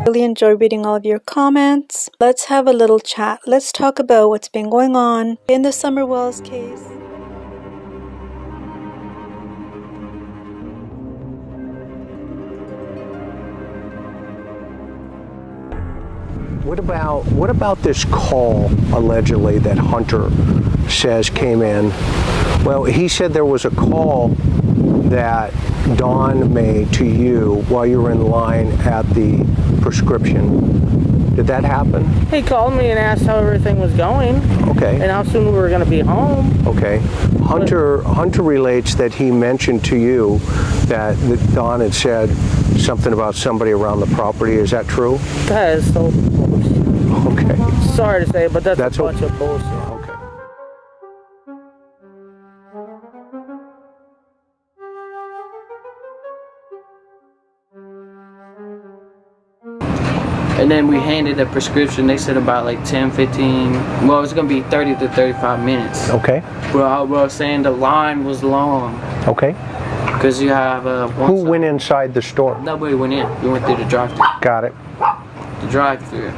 Really enjoy reading all of your comments. Let's have a little chat. Let's talk about what's been going on in the Summerwells case. What about this call allegedly that Hunter says came in? Well, he said there was a call that Dawn made to you while you were in line at the prescription. Did that happen? He called me and asked how everything was going. Okay. And how soon we were going to be home. Okay. Hunter relates that he mentioned to you that Dawn had said something about somebody around the property. Is that true? That is so bullshit. Okay. Sorry to say, but that's a bunch of bullshit. Okay. And then we handed a prescription. They said about like 10, 15, well, it's going to be 30 to 35 minutes. Okay. But I was saying the line was long. Okay. Because you have Who went inside the store? Nobody went in. We went through the drive-thru. Got it. The drive-thru.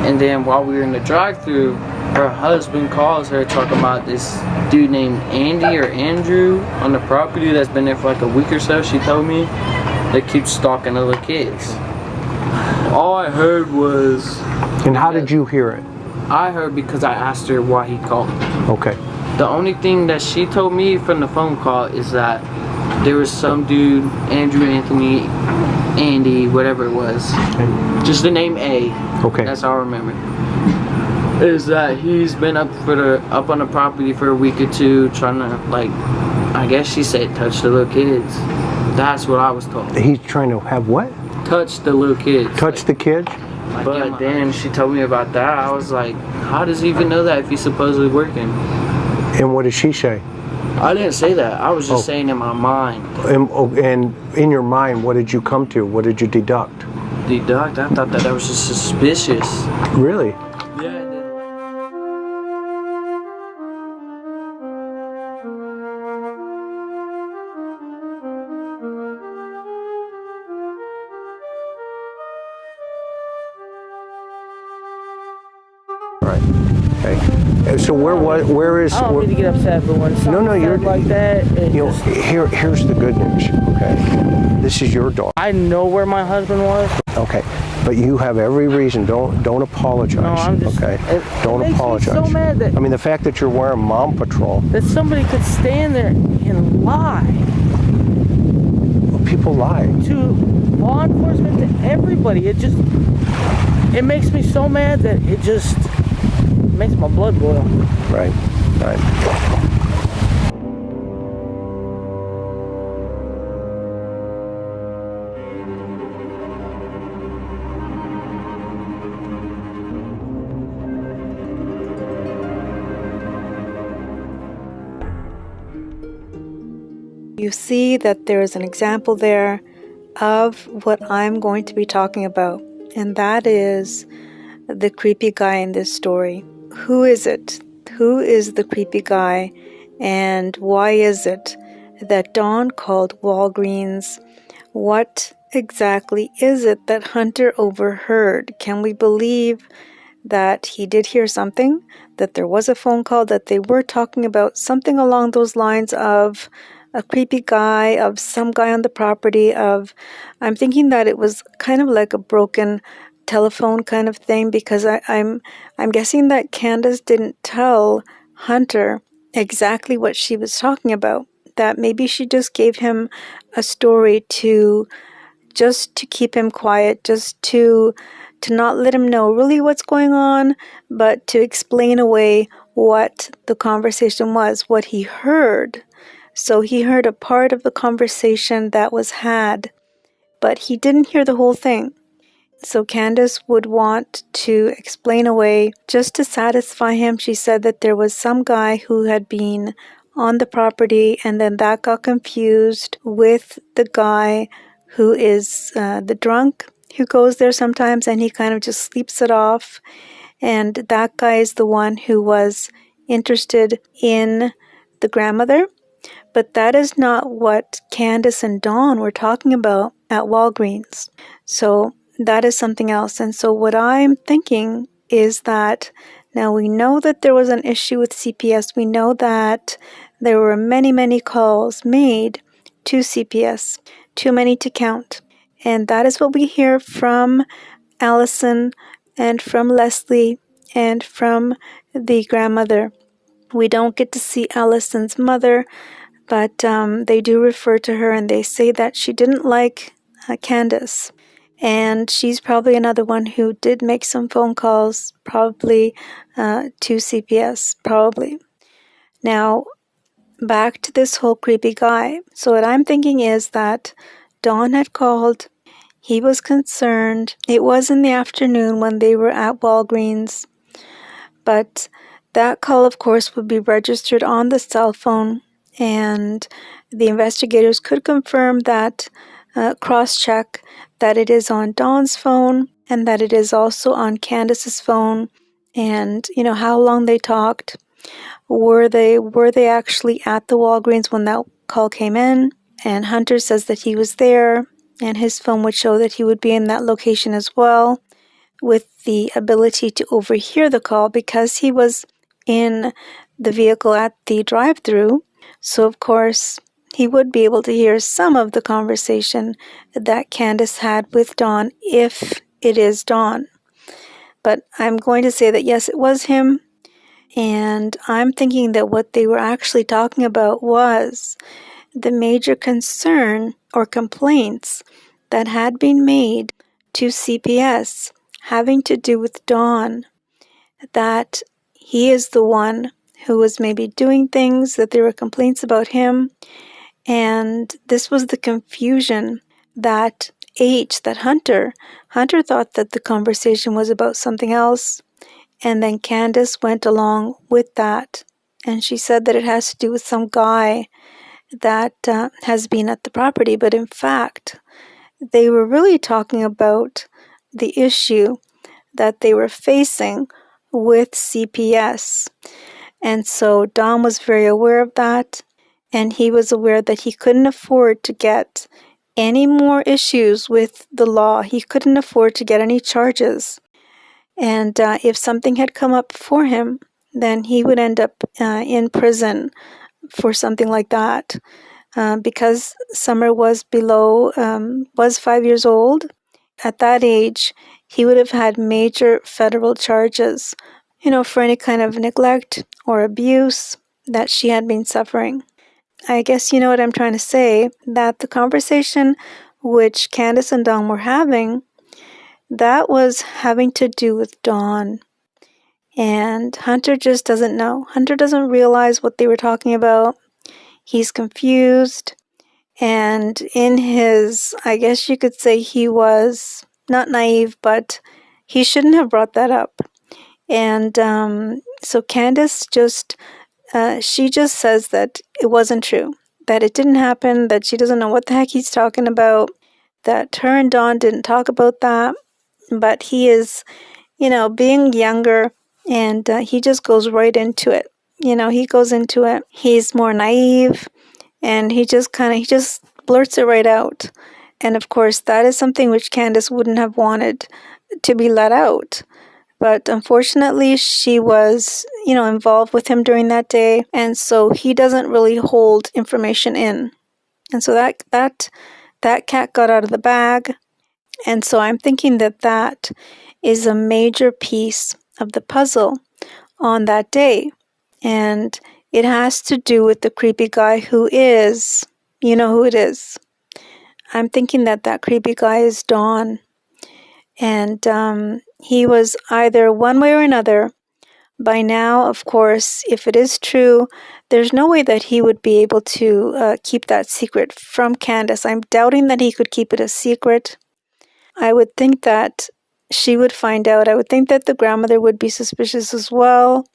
And then while we were in the drive-thru, her husband calls her talking about this dude named Andy or Andrew on the property that's been there for like a week or so, she told me, that keeps stalking the little kids. All I heard was... And how did you hear it? I heard because I asked her why he called. Okay. The only thing that she told me from the phone call is that there was some dude, Andrew, Anthony, Andy, whatever it was. Okay. Just the name A. Okay. That's all I remember. Is that he's been up on the property for a week or two trying to, like, I guess she said touch the little kids. That's what I was told. He's trying to have what? Touch the little kids. Touch the kids? But then she told me about that. I was like, how does he even know that if he's supposedly working? And what did she say? I didn't say that. I was just saying in my mind. And in your mind, what did you come to? What did you deduct? Deduct? I thought that was just suspicious. Really? Yeah. Right. Okay. So where is? I don't mean to get upset, but when something you're like that, here's the good news. Okay. This is your daughter. I know where my husband was. Okay. But you have every reason. Don't apologize. No, I'm just. Okay. Don't makes apologize. Me so mad that. I mean, the fact that you're wearing mom patrol. That somebody could stand there and lie. People lie. To law enforcement, to everybody. It makes me so mad that it just makes my blood boil. Right. Right. You see that there is an example there of what I'm going to be talking about, and that is the creepy guy in this story. Who is it? Who is the creepy guy, and why is it that Dawn called Walgreens? What exactly is it that Hunter overheard? Can we believe that he did hear something, that there was a phone call, that they were talking about something along those lines of a creepy guy, of some guy on the property, I'm thinking that it was kind of like a broken telephone kind of thing, because I'm guessing that Candus didn't tell Hunter exactly what she was talking about, that maybe she just gave him a story just to keep him quiet, just to not let him know really what's going on, but to explain away what the conversation was, what he heard. So he heard a part of the conversation that was had, but he didn't hear the whole thing. So Candus would want to explain away, just to satisfy him. She said that there was some guy who had been on the property, and then that got confused with the guy who is the drunk who goes there sometimes, and he kind of just sleeps it off. And that guy is the one who was interested in the grandmother. But that is not what Candus and Dawn were talking about at Walgreens. So that is something else. And so what I'm thinking is that now we know that there was an issue with CPS. We know that there were many, many calls made to CPS, too many to count. And that is what we hear from Allison and from Leslie and from the grandmother. We don't get to see Allison's mother, but they do refer to her, and they say that she didn't like Candus. And she's probably another one who did make some phone calls, probably to CPS, probably. Now, back to this whole creepy guy. So what I'm thinking is that Dawn had called. He was concerned. It was in the afternoon when they were at Walgreens. But that call, of course, would be registered on the cell phone. And the investigators could confirm that, cross-check that it is on Dawn's phone and that it is also on Candus's phone. And, how long they talked. Were they actually at the Walgreens when that call came in? And Hunter says that he was there, and his phone would show that he would be in that location as well, with the ability to overhear the call because he was in the vehicle at the drive-thru. So, of course, he would be able to hear some of the conversation that Candus had with Dawn, if it is Dawn. But I'm going to say that, yes, it was him. And I'm thinking that what they were actually talking about was the major concern or complaints that had been made to CPS having to do with Dawn, that he is the one who was maybe doing things, that there were complaints about him, and this was the confusion that Hunter thought that the conversation was about something else, and then Candus went along with that, and she said that it has to do with some guy that has been at the property, but in fact, they were really talking about the issue that they were facing with CPS. And so Don was very aware of that, and he was aware that he couldn't afford to get any more issues with the law. He couldn't afford to get any charges. And if something had come up for him, then he would end up in prison for something like that. Because Summer was 5 years old. At that age, he would have had major federal charges, for any kind of neglect or abuse that she had been suffering. I guess you know what I'm trying to say, that the conversation which Candus and Dawn were having, that was having to do with Dawn. And Hunter just doesn't know. Hunter doesn't realize what they were talking about. He's confused. And in his, I guess you could say he was not naive, but he shouldn't have brought that up. And so Candus she just says that it wasn't true, that it didn't happen, that she doesn't know what the heck he's talking about, that her and Dawn didn't talk about that, but he is, being younger, and he just goes right into it. He goes into it. He's more naive, and he just blurts it right out. And of course, that is something which Candus wouldn't have wanted to be let out. But unfortunately, she was, involved with him during that day. And so he doesn't really hold information in. And so that cat got out of the bag. And so I'm thinking that is a major piece of the puzzle on that day. And it has to do with the creepy guy who is, you know who it is. I'm thinking that creepy guy is Dawn. And he was either one way or another. By now, of course, if it is true, there's no way that he would be able to keep that secret from Candus. I'm doubting that he could keep it a secret. I would think that she would find out. I would think that the grandmother would be suspicious as well.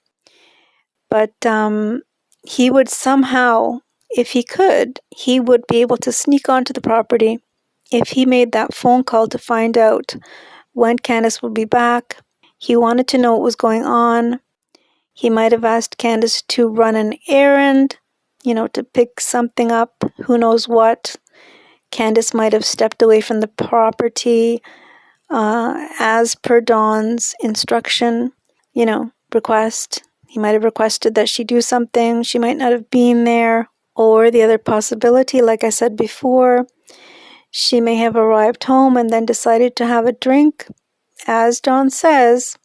But he would somehow, if he could, he would be able to sneak onto the property. If he made that phone call to find out when Candus would be back, he wanted to know what was going on. He might have asked Candus to run an errand, to pick something up, who knows what. Candus might have stepped away from the property. as per Dawn's instruction, request. He might have requested that she do something. She might not have been there. Or the other possibility, like I said before, she may have arrived home and then decided to have a drink. As Dawn says,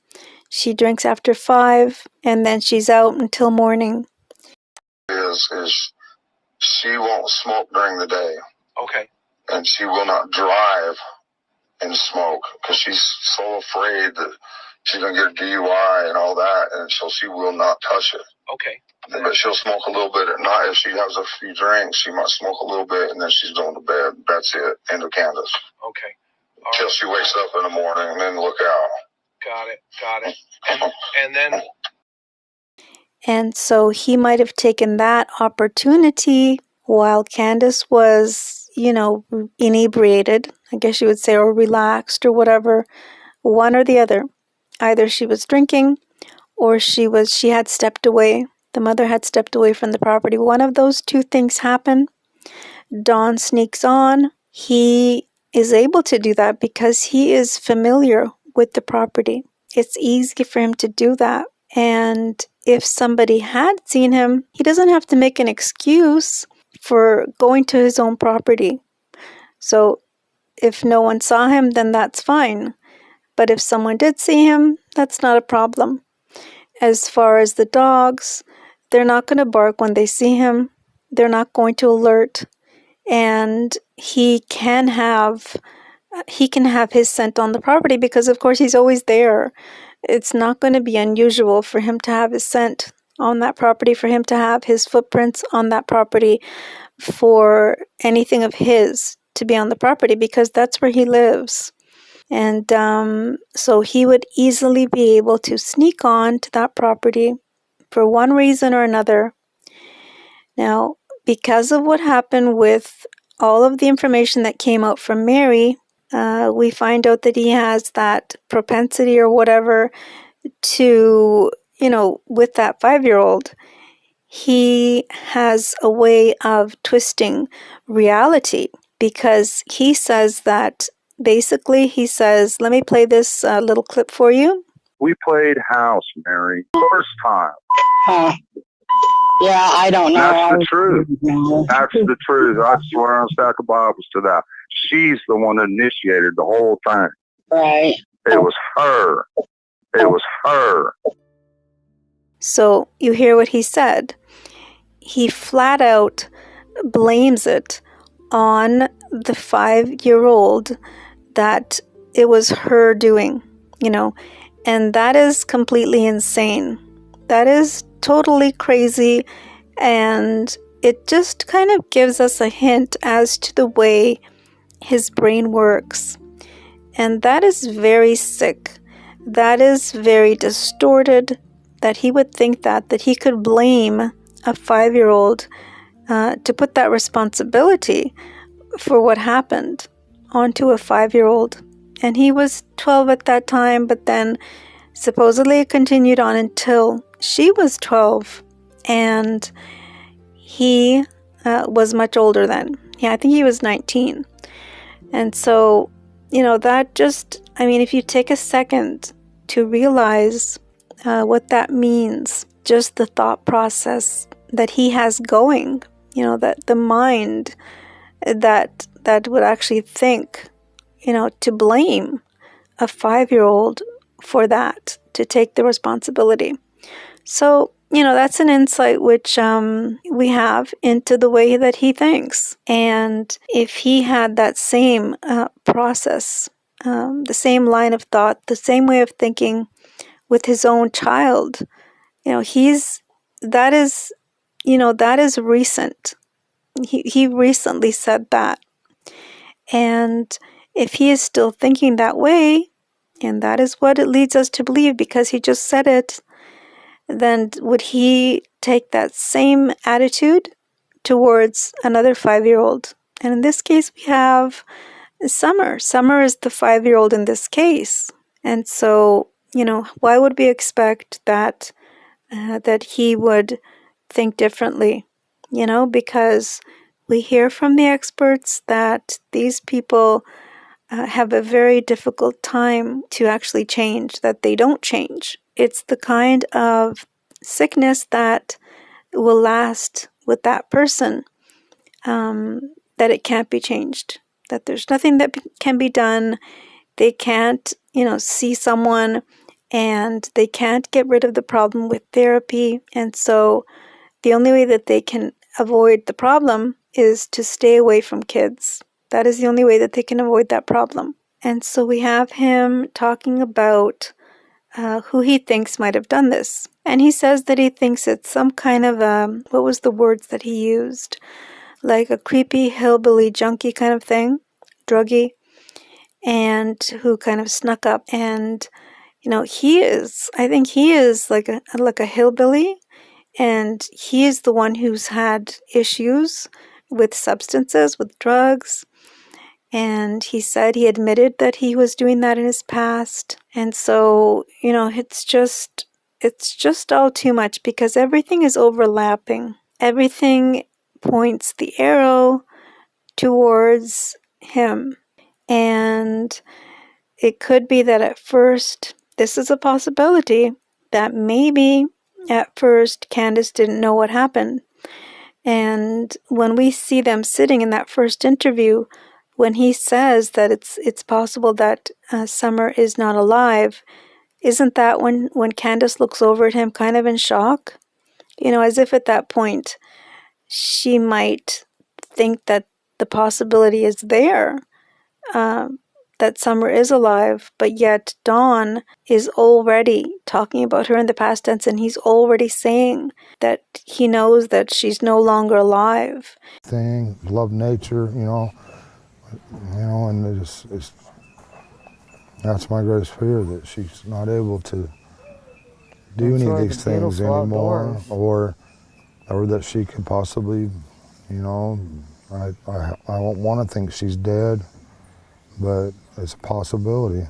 she drinks after 5 and then she's out until morning. Is she won't smoke during the day. Okay. And she will not drive and smoke because she's so afraid that she's going to get a DUI and all that, and so she will not touch it. Okay. But she'll smoke a little bit at night. If she has a few drinks, she might smoke a little bit, and then she's going to bed. That's it. End of Candus. Okay. Till she wakes up in the morning, and then look out. Got it. And then... And so he might have taken that opportunity while Candus was, inebriated, I guess you would say, or relaxed or whatever, one or the other. Either she was drinking or she had stepped away. The mother had stepped away from the property. One of those two things happened. Dawn sneaks on. He is able to do that because he is familiar with the property. It's easy for him to do that. And if somebody had seen him, he doesn't have to make an excuse for going to his own property. So if no one saw him, then that's fine. But if someone did see him, that's not a problem. As far as the dogs, they're not going to bark when they see him. They're not going to alert. And he can have his scent on the property because, of course, he's always there. It's not going to be unusual for him to have his scent on that property, for him to have his footprints on that property, for anything of his to be on the property because that's where he lives. And so he would easily be able to sneak on to that property for one reason or another. Now, because of what happened with all of the information that came out from Mary, we find out that he has that propensity or whatever to, with that 5-year-old, he has a way of twisting reality because he says that basically he says, let me play this little clip for you. We played house, Mary, first time. Huh. Yeah, I don't know. That's the truth. That's the truth. I swear on a stack of Bibles to that. She's the one that initiated the whole thing. Right. It was her. It was her. So you hear what he said. He flat out blames it on the 5-year-old that it was her doing, and that is completely insane. That is totally crazy, and it just kind of gives us a hint as to the way his brain works. And that is very sick. That is very distorted, that he would think that he could blame a 5-year-old to put that responsibility for what happened onto a 5-year-old. And he was 12 at that time, but then supposedly it continued on until she was 12. And he was much older then. Yeah, I think he was 19. And so, that just, if you take a second to realize what that means, just the thought process that he has going, that the mind that would actually think, to blame a 5-year-old for that, to take the responsibility. So, that's an insight which we have into the way that he thinks. And if he had that same process, the same line of thought, the same way of thinking with his own child, that is recent. He recently said that. And if he is still thinking that way, and that is what it leads us to believe because he just said it, then would he take that same attitude towards another 5-year-old? And in this case, we have Summer. Summer is the 5-year-old in this case. And so, why would we expect that he would think differently? Because we hear from the experts that these people have a very difficult time to actually change, that they don't change. It's the kind of sickness that will last with that person, that it can't be changed, that there's nothing that can be done. They can't, see someone, and they can't get rid of the problem with therapy. And so the only way that they can avoid the problem is to stay away from kids. That is the only way that they can avoid that problem. And so we have him talking about who he thinks might have done this. And he says that he thinks it's some kind of what was the words that he used? Like a creepy hillbilly junkie kind of thing, druggie, and who kind of snuck up. And, I think he is like a hillbilly, and he is the one who's had issues with substances, with drugs. And he said he admitted that he was doing that in his past. And so, it's just all too much, because everything is overlapping. Everything points the arrow towards him. And it could be that at first, this is a possibility, that maybe at first Candus didn't know what happened. And when we see them sitting in that first interview, when he says that it's possible that Summer is not alive, isn't that when Candus looks over at him kind of in shock? As if at that point she might think that the possibility is there, that Summer is alive, but yet Don is already talking about her in the past tense, and he's already saying that he knows that she's no longer alive. Love nature, and it's that's my greatest fear, that she's not able to do any of these things anymore, or that she could possibly, I don't want to think she's dead, but it's a possibility.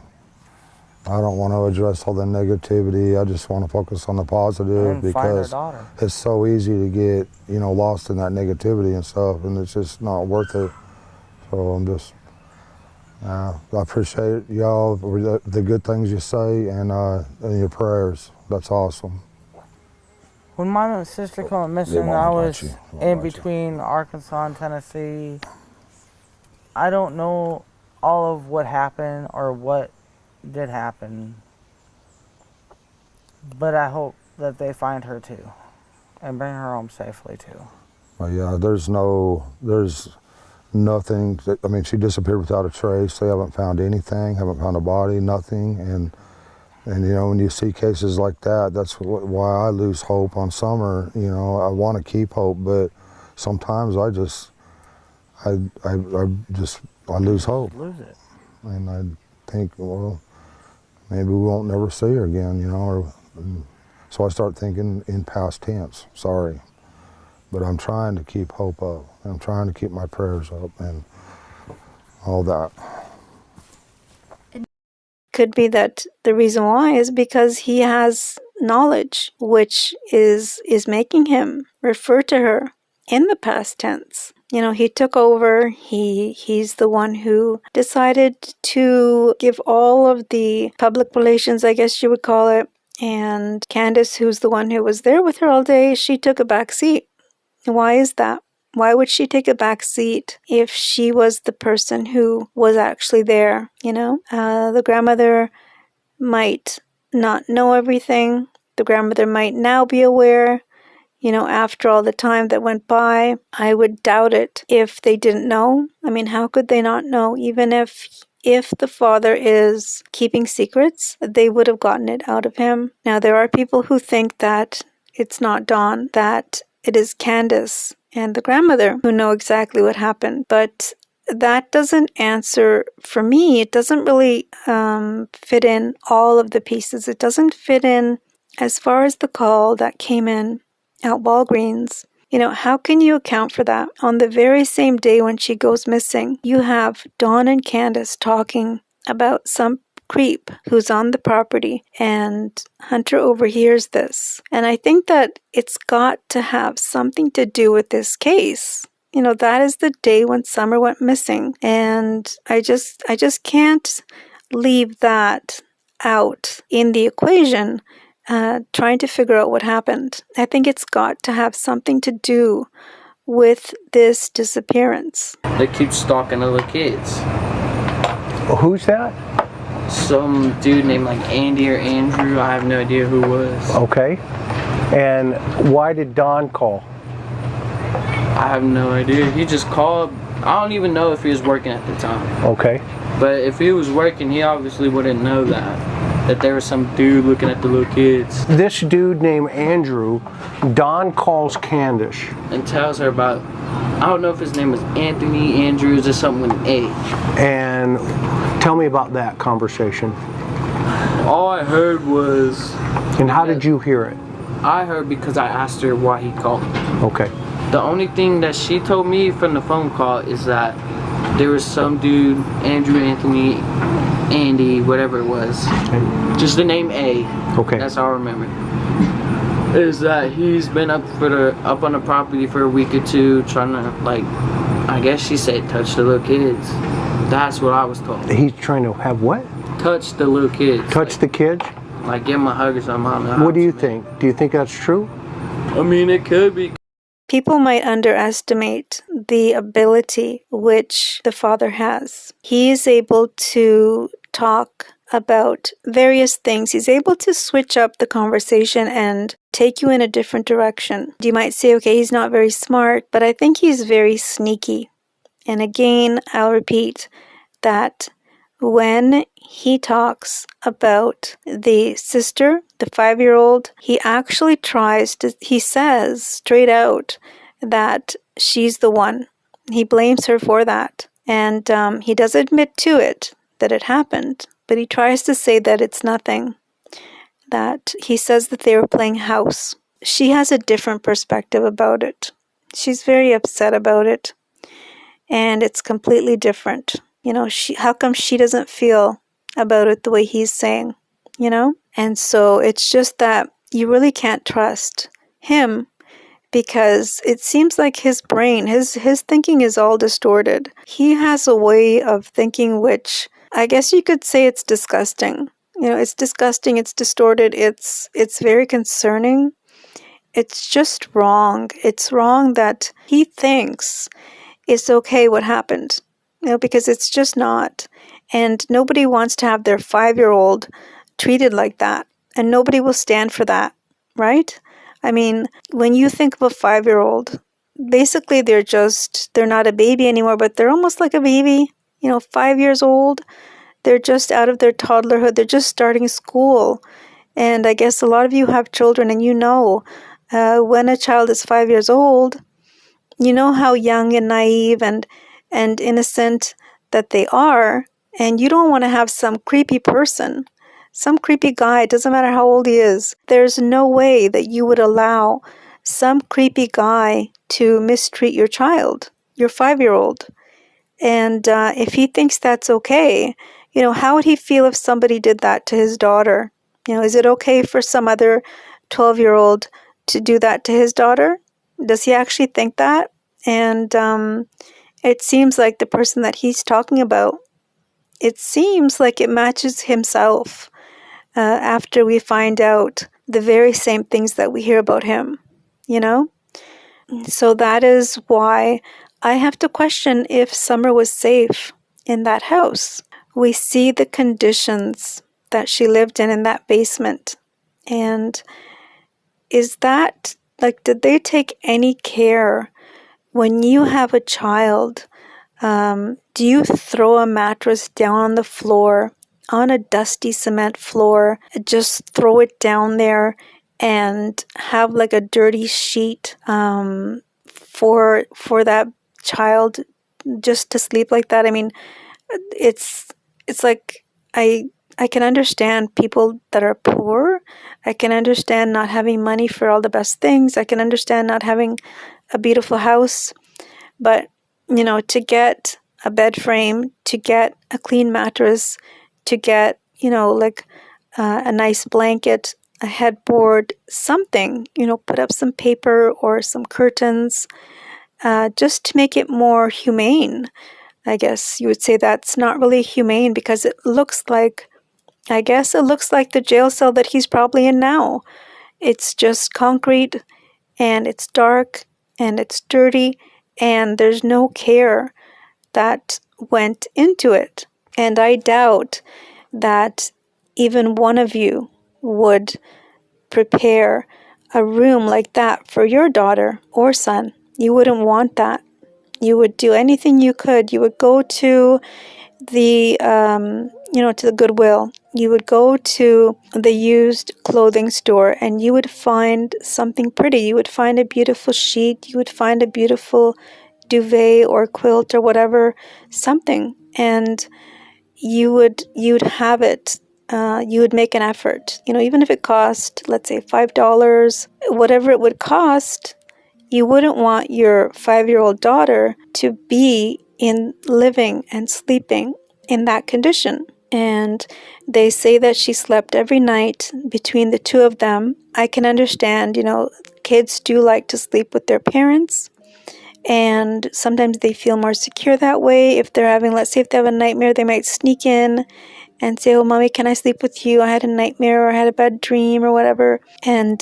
I don't want to address all the negativity. I just want to focus on the positive, because it's so easy to get, lost in that negativity and stuff, and it's just not worth it. So I'm just, I appreciate y'all, the good things you say, and your prayers. That's awesome. When my sister went missing, I was in between Arkansas and Tennessee. I don't know all of what happened or what did happen, but I hope that they find her too and bring her home safely too. Well, yeah, there's nothing. She disappeared without a trace. They haven't found anything, haven't found a body, nothing. And when you see cases like that, that's why I lose hope on Summer. I want to keep hope, but sometimes I lose hope. Lose it. And I think, well, maybe we won't never see her again, so I start thinking in past tense, sorry. But I'm trying to keep hope up. I'm trying to keep my prayers up and all that. Could be that the reason why is because he has knowledge, which is making him refer to her in the past tense. He took over. He's the one who decided to give all of the public relations, I guess you would call it. And Candus, who's the one who was there with her all day, she took a back seat. Why is that? Why would she take a back seat if she was the person who was actually there? The grandmother might not know everything. The grandmother might now be aware. After all the time that went by, I would doubt it if they didn't know. How could they not know? Even if the father is keeping secrets, they would have gotten it out of him. Now, there are people who think that it's not Dawn, that it is Candus and the grandmother who know exactly what happened. But that doesn't answer, for me, it doesn't really fit in all of the pieces. It doesn't fit in as far as the call that came in at Walgreens. How can you account for that? On the very same day when she goes missing, you have Dawn and Candus talking about some creep who's on the property, and Hunter overhears this. And I think that it's got to have something to do with this case. that is the day when Summer went missing. And I just can't leave that out in the equation, trying to figure out what happened. I think it's got to have something to do with this disappearance. They keep stalking other kids. Who's that? Some dude named like Andy or Andrew. I have no idea who was. Okay. And why did Don call? I have no idea. He just called. I don't even know if he was working at the time. Okay. But if he was working, he obviously wouldn't know that there was some dude looking at the little kids. This dude named Andrew, Don calls Candus and tells her about, I don't know if his name was Anthony, Andrews, or something with an A. And tell me about that conversation. All I heard was... And how did you hear it? I heard because I asked her why he called. Okay. The only thing that she told me from the phone call is that there was some dude, Andrew, Anthony, Andy, whatever it was. Just the name A. Okay. That's all I remember. Is that he's been up on the property for a week or two trying to, like, I guess she said touch the little kids. That's what I was told. He's trying to have what? Touch the little kids. Touch the kids? Like give him a hug or something. I don't know. What do you think? Do you think that's true? I mean, it could be. People might underestimate the ability which the father has. He is able to talk about various things. He's able to switch up the conversation and take you in a different direction. You might say, okay, he's not very smart, but I think he's very sneaky. And again, I'll repeat that when he talks about the sister, the 5-year-old, he actually he says straight out that she's the one. He blames her for that. And he does admit to it, that it happened, but he tries to say that it's nothing. That he says that they were playing house. She has a different perspective about it. She's very upset about it. And it's completely different. How come she doesn't feel about it the way he's saying, And so it's just that you really can't trust him because it seems like his brain, his thinking is all distorted. He has a way of thinking which I guess you could say it's disgusting. It's disgusting, it's distorted, it's very concerning. It's just wrong. It's wrong that he thinks it's okay what happened. Because it's just not. And nobody wants to have their 5-year-old treated like that. And nobody will stand for that, right? I mean, when you think of a 5-year-old, basically they're not a baby anymore, but they're almost like a baby, 5 years old. They're just out of their toddlerhood. They're just starting school. And I guess a lot of you have children and when a child is 5 years old, you know how young and naive and innocent that they are, and you don't want to have some creepy person, some creepy guy, it doesn't matter how old he is. There's no way that you would allow some creepy guy to mistreat your child, your 5-year-old. And if he thinks that's okay, how would he feel if somebody did that to his daughter? Is it okay for some other 12-year-old to do that to his daughter? Does he actually think that? And it seems like the person that he's talking about, it seems like it matches himself after we find out the very same things that we hear about him, So that is why I have to question if Summer was safe in that house. We see the conditions that she lived in that basement. And is that, did they take any care when you have a child? Do you throw a mattress down on the floor, on a dusty cement floor, just throw it down there and have a dirty sheet for that child just to sleep like that? I mean, it's like I can understand people that are poor. I can understand not having money for all the best things. I can understand not having a beautiful house. But, to get a bed frame, to get a clean mattress, to get, a nice blanket, a headboard, something, put up some paper or some curtains, just to make it more humane. I guess you would say that's not really humane because it looks like, I guess it looks like the jail cell that he's probably in now. It's just concrete, and it's dark, and it's dirty, and there's no care that went into it. And I doubt that even one of you would prepare a room like that for your daughter or son. You wouldn't want that. You would do anything you could. You would go to the, to the Goodwill. You would go to the used clothing store and you would find something pretty. You would find a beautiful sheet. You would find a beautiful duvet or quilt or whatever, something. And you'd have it. You would make an effort. Even if it cost, let's say, $5, whatever it would cost, you wouldn't want your 5-year-old daughter to be living and sleeping in that condition. And they say that she slept every night between the two of them. I can understand, kids do like to sleep with their parents. And sometimes they feel more secure that way. If they're having, let's say if they have a nightmare, they might sneak in and say, "Oh, mommy, can I sleep with you? I had a nightmare or I had a bad dream or whatever." And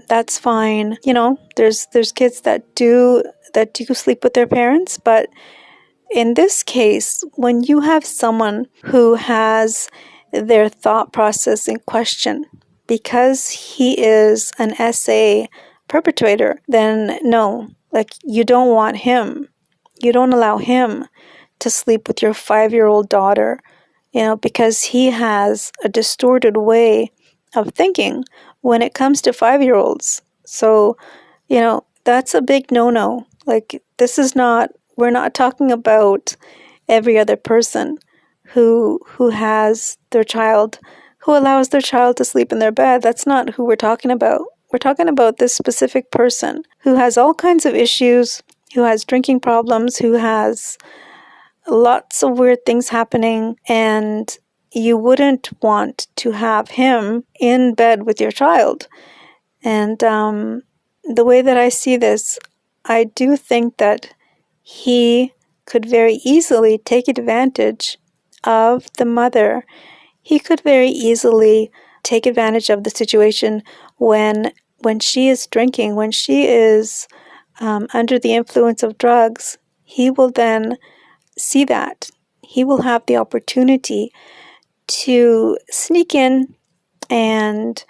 that's fine. There's kids that do sleep with their parents. But in this case, when you have someone who has their thought process in question because he is an SA perpetrator, then no, you don't want him. You don't allow him to sleep with your 5-year-old daughter, because he has a distorted way of thinking when it comes to 5-year-olds. So, that's a big no-no. We're not talking about every other person who has their child, who allows their child to sleep in their bed. That's not who we're talking about. We're talking about this specific person who has all kinds of issues, who has drinking problems, who has lots of weird things happening, and you wouldn't want to have him in bed with your child. And the way that I see this, I do think that he could very easily take advantage of the mother. He could very easily take advantage of the situation when she is drinking, when she is under the influence of drugs. He will then see that. He will have the opportunity to sneak in and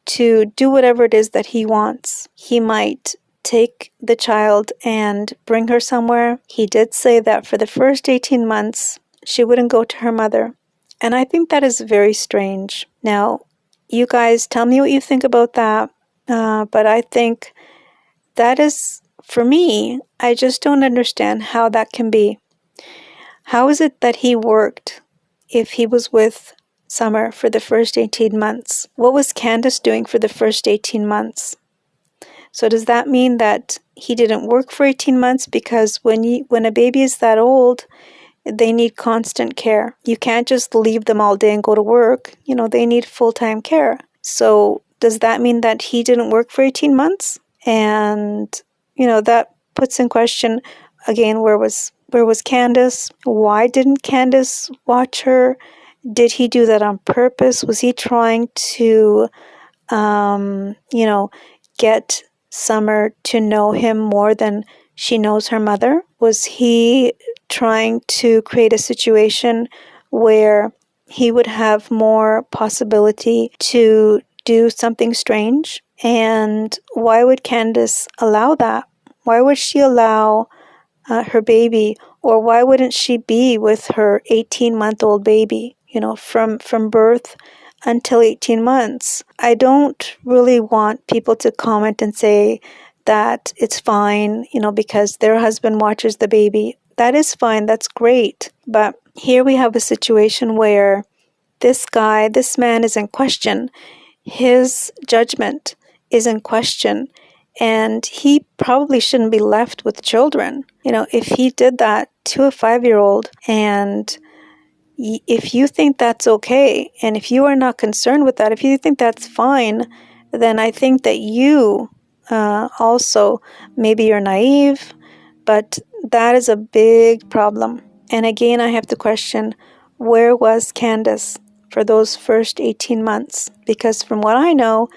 to do whatever it is that he wants. He might take the child and bring her somewhere. He did say that for the first 18 months, she wouldn't go to her mother. And I think that is very strange. Now, you guys tell me what you think about that. But I think that is, for me, I just don't understand how that can be. How is it that he worked if he was with Summer for the first 18 months? What was Candus doing for the first 18 months? So does that mean that he didn't work for 18 months? Because when a baby is that old, they need constant care. You can't just leave them all day and go to work. They need full-time care. So does that mean that he didn't work for 18 months? And, that puts in question, again, where was Candus? Why didn't Candus watch her? Did he do that on purpose? Was he trying to, get Summer to know him more than she knows her mother? Was he trying to create a situation where he would have more possibility to do something strange? And why would Candus allow that? Why would she allow her baby, or why wouldn't she be with her 18-month-old baby, from birth until 18 months? I don't really want people to comment and say that it's fine, because their husband watches the baby. That is fine. That's great. But here we have a situation where this man is in question. His judgment is in question. And he probably shouldn't be left with children. If he did that to a 5-year-old, and if you think that's okay, and if you are not concerned with that, if you think that's fine, then I think that you also, maybe you're naive, But that is a big problem. And again, I have to question, where was Candus for those first 18 months? Because from what I know,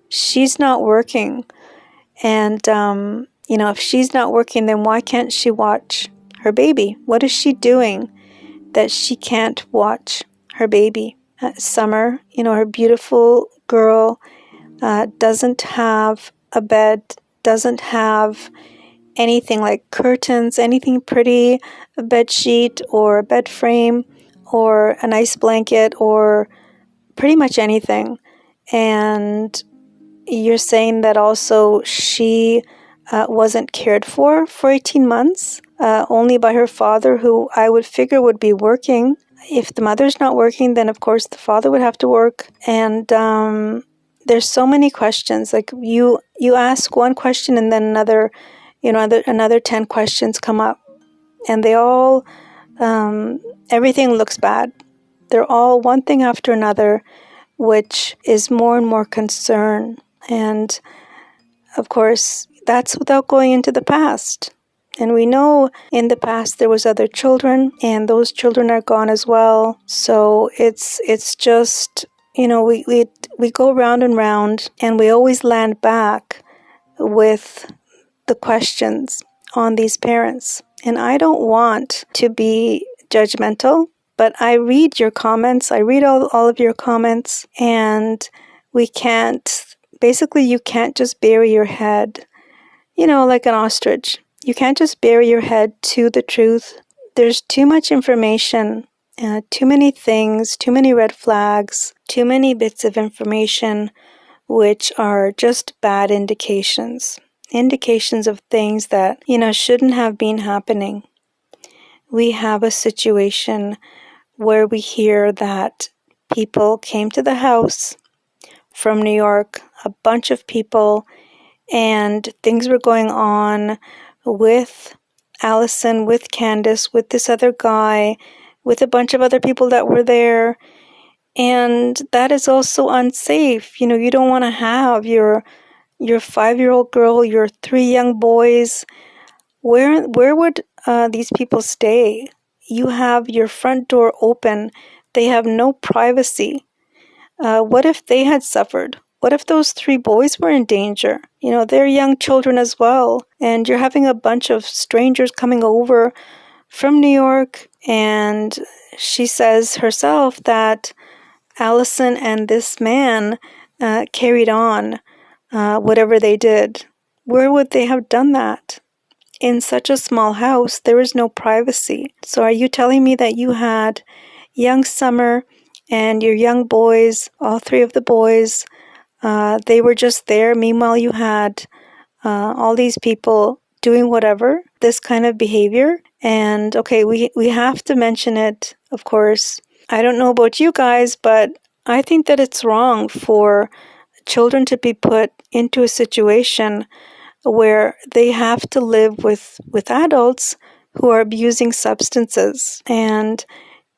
she's not working. And, if she's not working, then why can't she watch her baby? What is she doing that she can't watch her baby? Summer, her beautiful girl, doesn't have a bed, doesn't have anything like curtains, anything pretty, a bed sheet or a bed frame or a nice blanket or pretty much anything. And you're saying that also she wasn't cared for 18 months, only by her father, who I would figure would be working. If the mother's not working, then of course the father would have to work. And there's so many questions. Like you ask one question and then another 10 questions come up, and they all, everything looks bad. They're all one thing after another, which is more and more concern. And of course, that's without going into the past. And we know in the past there was other children, and those children are gone as well. So it's just, we go round and round, and we always land back with the questions on these parents. And I don't want to be judgmental, but I read your comments. I read all of your comments, and you can't just bury your head, like an ostrich. You can't just bury your head to the truth. There's too much information, too many things, too many red flags, too many bits of information, which are just bad indications of things that, shouldn't have been happening. We have a situation where we hear that people came to the house from New York, a bunch of people, and things were going on with Allison, with Candus, with this other guy, with a bunch of other people that were there. And that is also unsafe. You don't want to have your 5-year-old girl, your 3 young boys. Where would these people stay? You have your front door open. They have no privacy. What if they had suffered? What if those 3 boys were in danger? They're young children as well. And you're having a bunch of strangers coming over from New York. And she says herself that Allison and this man carried on whatever they did. Where would they have done that? In such a small house, there is no privacy. So are you telling me that you had young Summer and your young boys, all 3 of the boys, they were just there? Meanwhile, you had all these people doing whatever, this kind of behavior. And okay, we have to mention it, of course. I don't know about you guys, but I think that it's wrong for children to be put into a situation where they have to live with adults who are abusing substances. And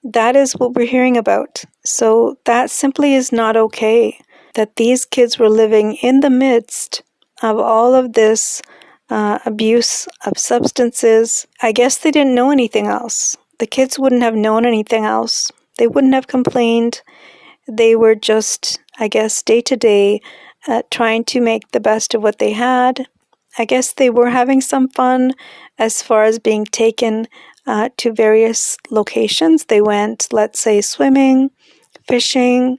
that is what we're hearing about. So that simply is not okay, that these kids were living in the midst of all of this abuse of substances. I guess they didn't know anything else. The kids wouldn't have known anything else. They wouldn't have complained. They were just, I guess, day to day trying to make the best of what they had. I guess they were having some fun as far as being taken to various locations. They went, let's say, swimming, fishing,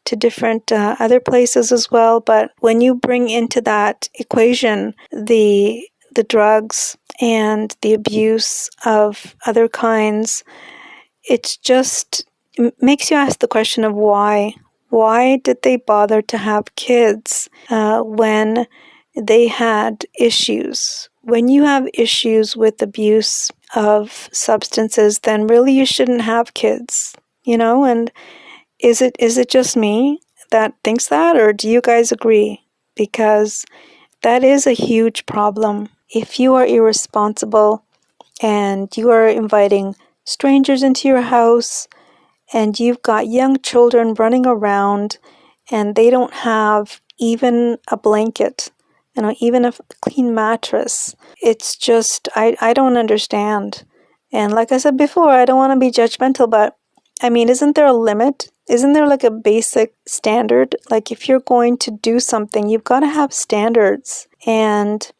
to different other places as well. But when you bring into that equation the drugs and the abuse of other kinds, it's just makes you ask the question of why. Why did they bother to have kids when they had issues? When you have issues with abuse of substances, then really you shouldn't have kids, and is it just me that thinks that, or do you guys agree? Because that is a huge problem. If you are irresponsible and you are inviting strangers into your house and you've got young children running around and they don't have even a blanket, even a clean mattress. It's just, I don't understand. And like I said before, I don't want to be judgmental, but I mean, isn't there a limit? Isn't there like a basic standard? Like if you're going to do something, you've got to have standards. And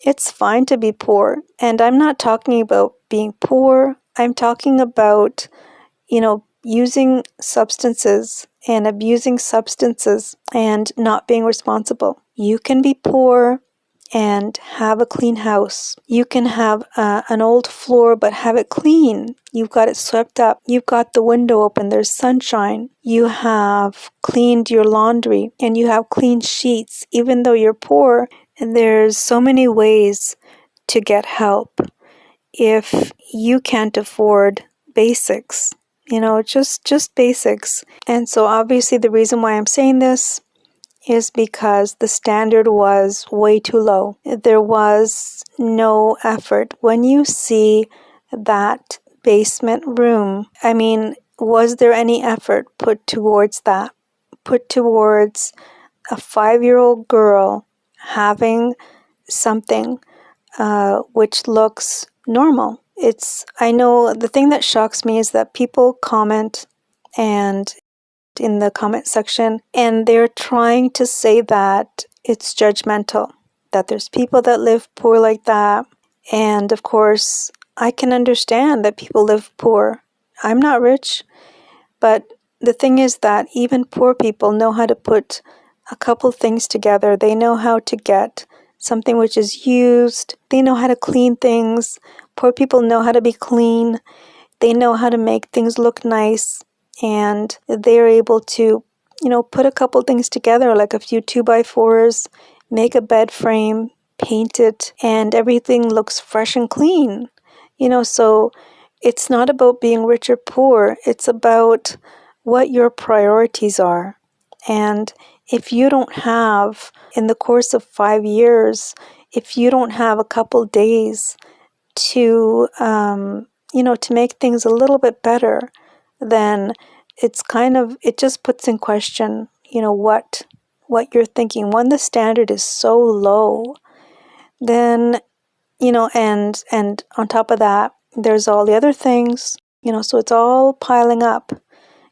it's fine to be poor. And I'm not talking about being poor. I'm talking about, using substances and abusing substances and not being responsible. You can be poor and have a clean house. You can have an old floor but have it clean. You've got it swept up. You've got the window open. There's sunshine. You have cleaned your laundry and you have clean sheets. Even though you're poor, and there's so many ways to get help if you can't afford basics. Just basics. And so obviously the reason why I'm saying this is because the standard was way too low. There was no effort. When you see that basement room, I mean, was there any effort put towards that? Put towards a 5-year-old girl having something which looks normal. I know the thing that shocks me is that people comment and in the comment section, and they're trying to say that it's judgmental, that there's people that live poor like that. And of course, I can understand that people live poor. I'm not rich, but the thing is that even poor people know how to put a couple things together. They know how to get something which is used. They know how to clean things. Poor people know how to be clean. They know how to make things look nice. And they're able to, put a couple things together, like a few 2x4s, make a bed frame, paint it, and everything looks fresh and clean. So it's not about being rich or poor. It's about what your priorities are. And if you don't have, in the course of 5 years, if you don't have a couple days to, to make things a little bit better, then it just puts in question, what you're thinking. When the standard is so low, then, and on top of that, there's all the other things, so it's all piling up.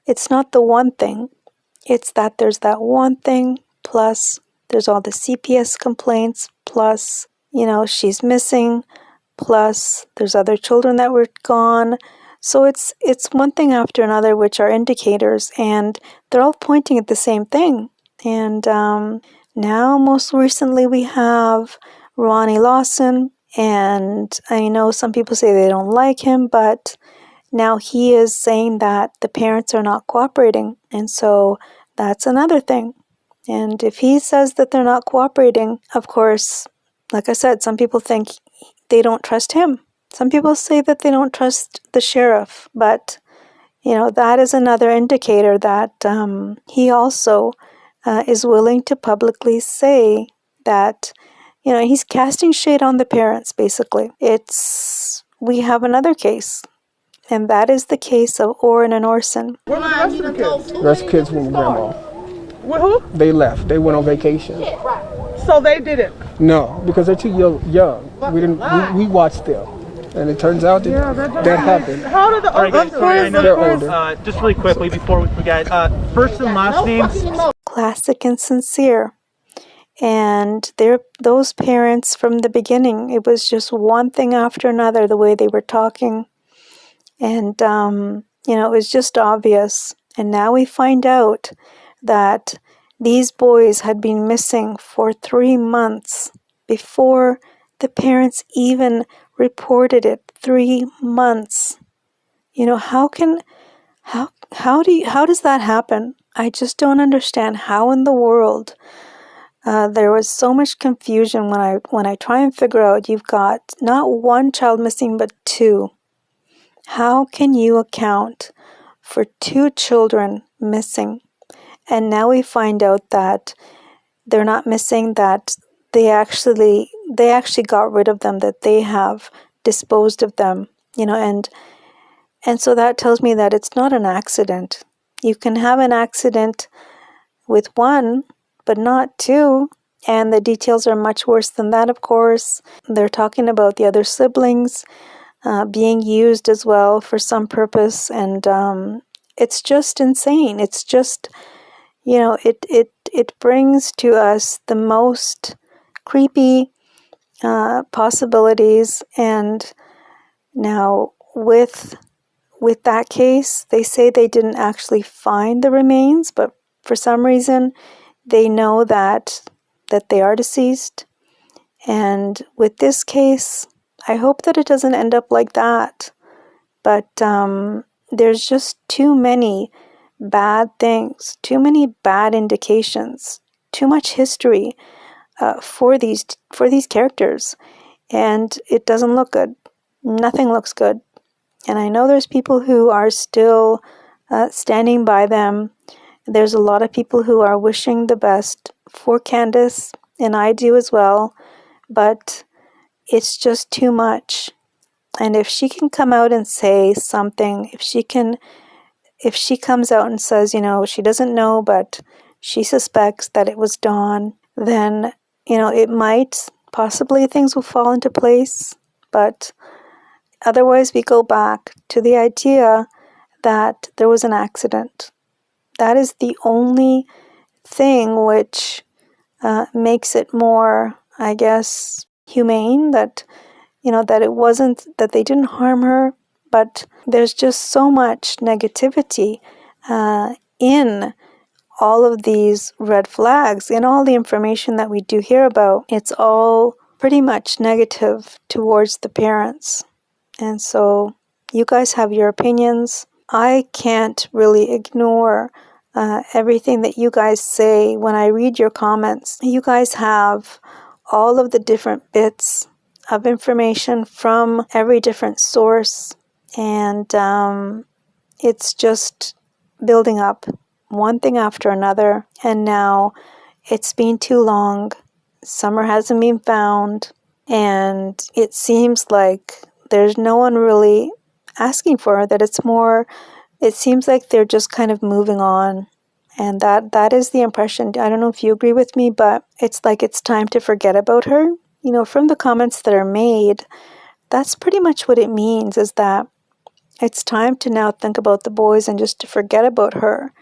It's not the one thing. It's that there's that one thing, plus there's all the CPS complaints, plus, she's missing, plus there's other children that were gone. So it's one thing after another, which are indicators, and they're all pointing at the same thing. And now, most recently, we have Ronnie Lawson, and I know some people say they don't like him, but now he is saying that the parents are not cooperating, and so that's another thing. And if he says that they're not cooperating, of course, like I said, some people think they don't trust him. Some people say that they don't trust the sheriff, but, that is another indicator that he also is willing to publicly say that, he's casting shade on the parents, basically. We have another case, and that is the case of Orrin and Orson. Where were the rest of the kids? The rest of the kids went with grandma. With who? They left. They went on vacation. So they didn't? No, because they're too young. We didn't. We watched them, and it turns out that happened. How did the? All right, guys, sorry, I know they're older. Just really quickly before we forget, first and last names. Classic and sincere. And those parents from the beginning, it was just one thing after another, the way they were talking. And, it was just obvious. And now we find out that these boys had been missing for 3 months before the parents even reported it. 3 months. How does that happen? I just don't understand how in the world. There was so much confusion when I try and figure out you've got not one child missing but 2. How can you account for 2 children missing? And now we find out that they're not missing, that they actually got rid of them, that they have disposed of them, and so that tells me that it's not an accident. You can have an accident with 1, but not 2. And the details are much worse than that, of course. They're talking about the other siblings being used as well for some purpose. And it's just insane. It's just, it brings to us the most creepy possibilities. And now with that case, they say they didn't actually find the remains, but for some reason they know that they are deceased. And with this case, I hope that it doesn't end up like that. But there's just too many bad things, too many bad indications, too much history for these characters, and it doesn't look good. Nothing looks good. And I know there's people who are still standing by them. There's a lot of people who are wishing the best for Candus, and I do as well, but it's just too much. And if she can come out and say something, if she comes out and says, she doesn't know, but she suspects that it was Dawn, then, it might, possibly things will fall into place. But otherwise, we go back to the idea that there was an accident. That is the only thing which makes it more, I guess, humane, that that it wasn't, that they didn't harm her. But there's just so much negativity in all of these red flags, in all the information that we do hear about. It's all pretty much negative towards the parents. And so you guys have your opinions. I can't really ignore everything that you guys say when I read your comments. You guys have all of the different bits of information from every different source, and it's just building up, one thing after another. And now it's been too long. Summer hasn't been found, and it seems like there's no one really asking for her, that it seems like they're just kind of moving on. And that is the impression. I don't know if you agree with me, but it's like it's time to forget about her. From the comments that are made, that's pretty much what it means, is that it's time to now think about the boys and just to forget about her.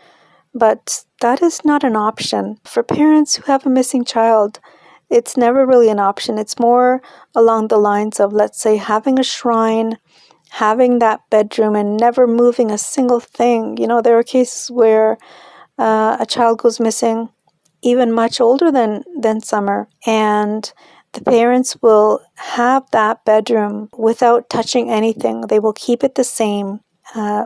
But that is not an option. For parents who have a missing child, it's never really an option. It's more along the lines of, let's say, having a shrine, having that bedroom, and never moving a single thing. There are cases where a child goes missing, even much older than Summer, and the parents will have that bedroom without touching anything. They will keep it the same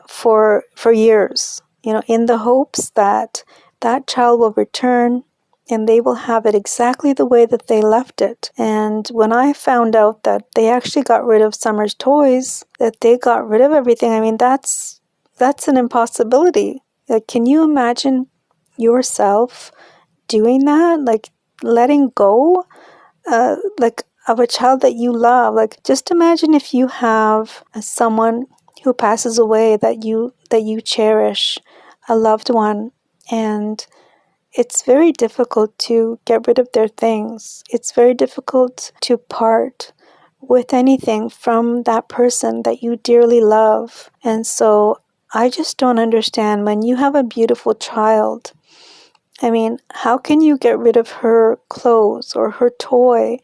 for years, in the hopes that that child will return and they will have it exactly the way that they left it. And when I found out that they actually got rid of Summer's toys, that they got rid of everything, I mean, that's an impossibility. Like, can you imagine yourself doing that? Like, letting go of a child that you love. Like, just imagine if you have someone who passes away that you cherish, a loved one, and it's very difficult to get rid of their things. It's very difficult to part with anything from that person that you dearly love. And so I just don't understand, when you have a beautiful child, I mean, how can you get rid of her clothes or her toy?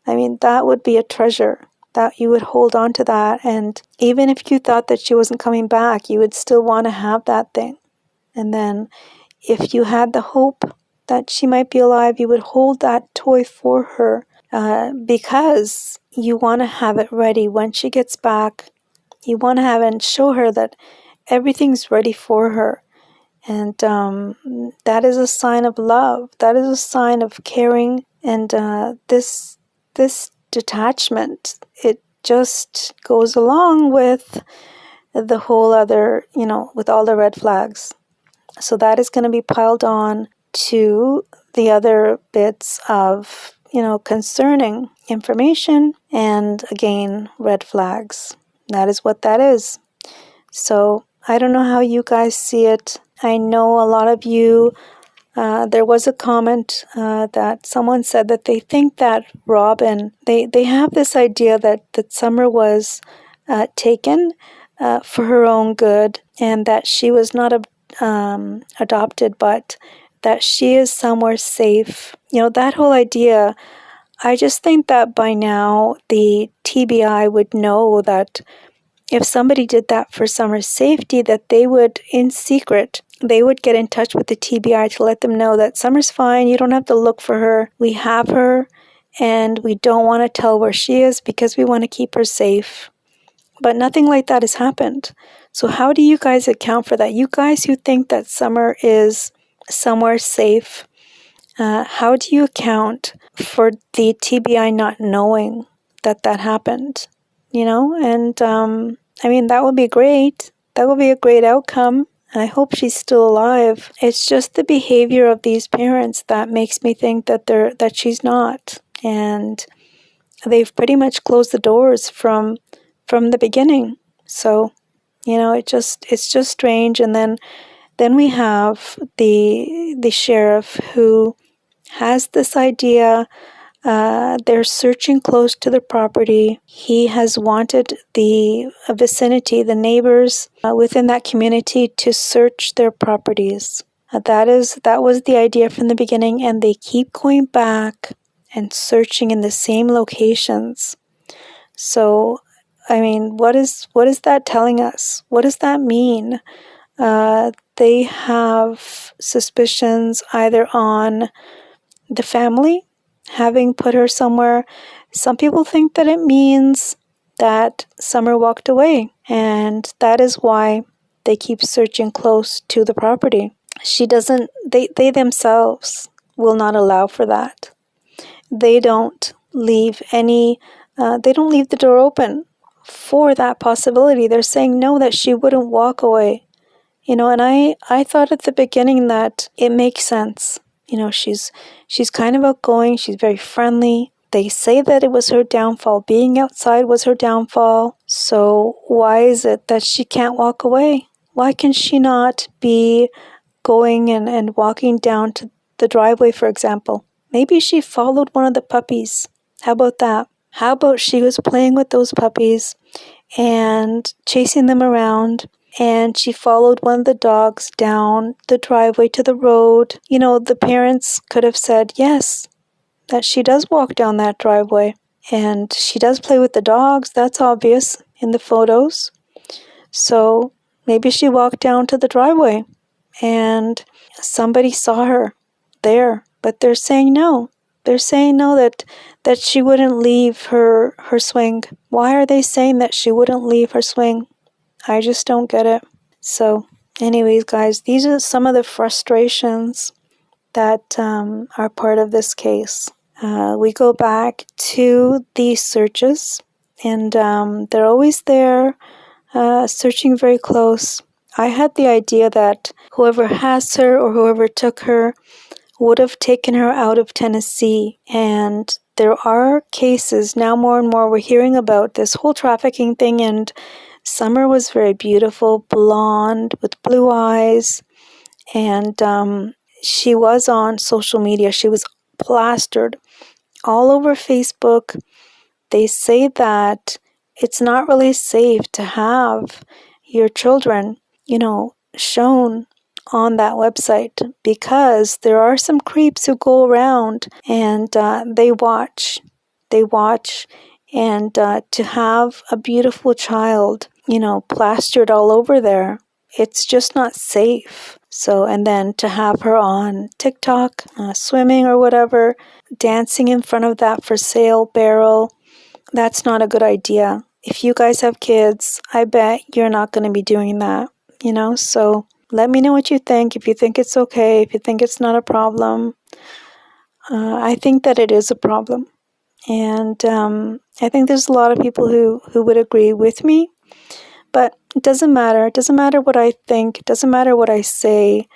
I mean, that would be a treasure, that you would hold on to that. And even if you thought that she wasn't coming back, you would still want to have that thing. And then if you had the hope that she might be alive, you would hold that toy for her because you want to have it ready when she gets back. You want to have it and show her that everything's ready for her. And that is a sign of love. That is a sign of caring. And this detachment, it just goes along with the whole other, with all the red flags. So that is going to be piled on to the other bits of, concerning information, and again, red flags. That is what that is. So I don't know how you guys see it. I know a lot of you there was a comment that someone said that they think that Robin, they have this idea that Summer was taken for her own good, and that she was not adopted, but that she is somewhere safe. That whole idea, I just think that by now the TBI would know that if somebody did that for Summer's safety, that they would, in secret, they would get in touch with the TBI to let them know that Summer's fine, you don't have to look for her, we have her, and we don't want to tell where she is because we want to keep her safe. But nothing like that has happened. So how do you guys account for that? You guys who think that Summer is somewhere safe, how do you account for the TBI not knowing that happened? And that would be great. That would be a great outcome. And I hope she's still alive. It's just the behavior of these parents that makes me think that she's not. And they've pretty much closed the doors from the beginning. So, it's just strange. And then we have the sheriff who has this idea. They're searching close to the property. He has wanted the vicinity, the neighbors within that community to search their properties. That was the idea from the beginning, and they keep going back and searching in the same locations. So, what is that telling us? What does that mean? They have suspicions either on the family having put her somewhere. Some people think that it means that Summer walked away, and that is why they keep searching close to the property. They themselves will not allow for that. They don't leave the door open for that possibility. They're saying no, that she wouldn't walk away. And I thought at the beginning that it makes sense. She's kind of outgoing. She's very friendly. They say that it was her downfall. Being outside was her downfall. So why is it that she can't walk away? Why can she not be going and walking down to the driveway, for example? Maybe she followed one of the puppies. How about that? How about she was playing with those puppies and chasing them around, and she followed one of the dogs down the driveway to the road? The parents could have said, yes, that she does walk down that driveway, and she does play with the dogs. That's obvious in the photos. So maybe she walked down to the driveway, and somebody saw her there. But they're saying no. They're saying no, that she wouldn't leave her swing. Why are they saying that she wouldn't leave her swing? I just don't get it. So anyways, guys, these are some of the frustrations that are part of this case. We go back to the searches, and they're always there, searching very close. I had the idea that whoever has her or whoever took her would have taken her out of Tennessee. And there are cases now, more and more we're hearing about this whole trafficking thing, and Summer was very beautiful, blonde with blue eyes, and she was on social media. She was plastered all over Facebook. They say that it's not really safe to have your children, shown on that website, because there are some creeps who go around and they watch, and to have a beautiful child, plastered all over there, it's just not safe. So, and then to have her on TikTok, swimming or whatever, dancing in front of that for sale barrel, that's not a good idea. If you guys have kids, I bet you're not going to be doing that, so let me know what you think. If you think it's okay, if you think it's not a problem. I think that it is a problem. And I think there's a lot of people who would agree with me. But it doesn't matter. It doesn't matter what I think. It doesn't matter what I say.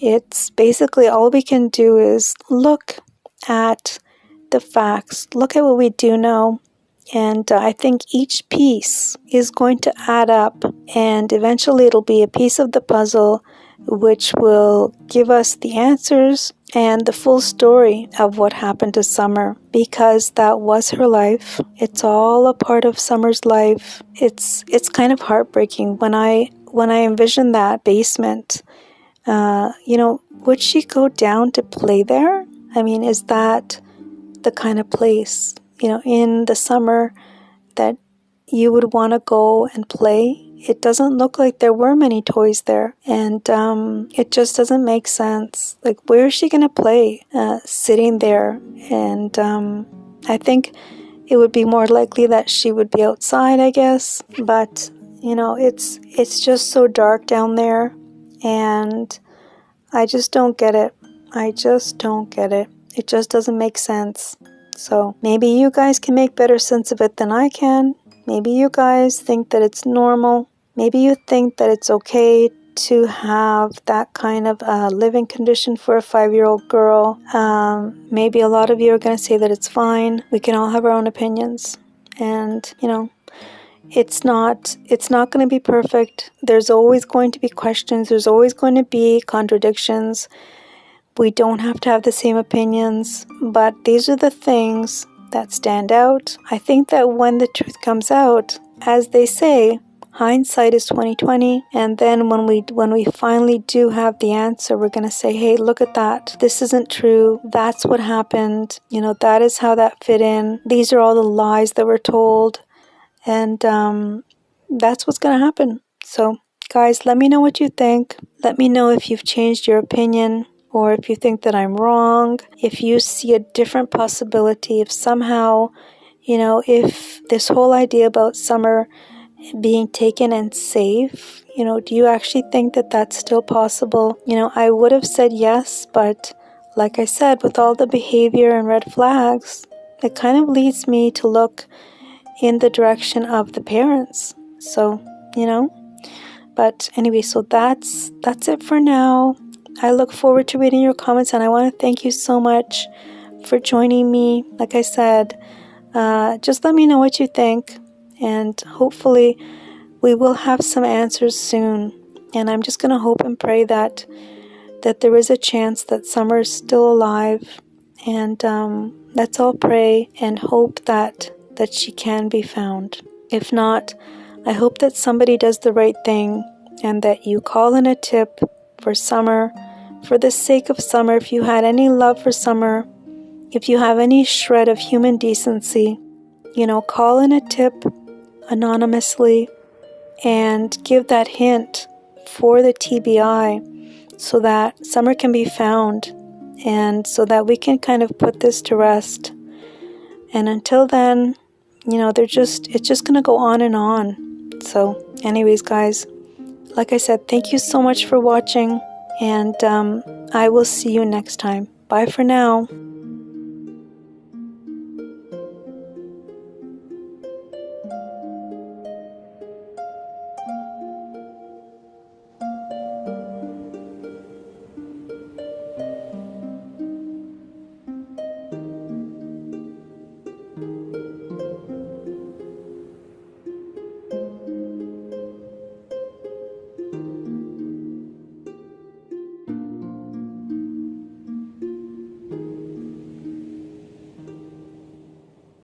It's basically all we can do is look at the facts. Look at what we do know. And I think each piece is going to add up, and eventually it'll be a piece of the puzzle which will give us the answers and the full story of what happened to Summer, because that was her life. It's all a part of Summer's life. It's kind of heartbreaking when I envision that basement. Would she go down to play there? I mean, is that the kind of place, in the summer that you would want to go and play? It doesn't look like there were many toys there, and it just doesn't make sense. Like, where is she going to play sitting there? And I think it would be more likely that she would be outside, I guess. But, it's just so dark down there, and I just don't get it. I just don't get it. It just doesn't make sense. So maybe you guys can make better sense of it than I can. Maybe you guys think that it's normal. Maybe you think that it's okay to have that kind of living condition for a 5-year-old girl. Maybe a lot of you are going to say that it's fine. We can all have our own opinions. And, it's not going to be perfect. There's always going to be questions. There's always going to be contradictions. We don't have to have the same opinions, but these are the things that stand out. I think that when the truth comes out, as they say, hindsight is 20/20, and then when we finally do have the answer, we're going to say, hey, look at that. This isn't true. That's what happened. That is how that fit in. These are all the lies that were told, and that's what's going to happen. So, guys, let me know what you think. Let me know if you've changed your opinion, or if you think that I'm wrong, if you see a different possibility, if somehow, if this whole idea about Summer being taken and safe, do you actually think that that's still possible? I would have said yes, but like I said, with all the behavior and red flags, it kind of leads me to look in the direction of the parents. So, but anyway, so that's it for now. I look forward to reading your comments, and I want to thank you so much for joining me. Like I said, just let me know what you think, and hopefully we will have some answers soon. And I'm just going to hope and pray that there is a chance that Summer is still alive, and let's all pray and hope that she can be found. If not, I hope that somebody does the right thing, and that you call in a tip for Summer. For the sake of Summer, if you had any love for Summer, if you have any shred of human decency, call in a tip anonymously and give that hint for the TBI so that Summer can be found, and so that we can kind of put this to rest. And until then, it's just going to go on and on. So anyways, guys, like I said, thank you so much for watching, and I will see you next time. Bye for now.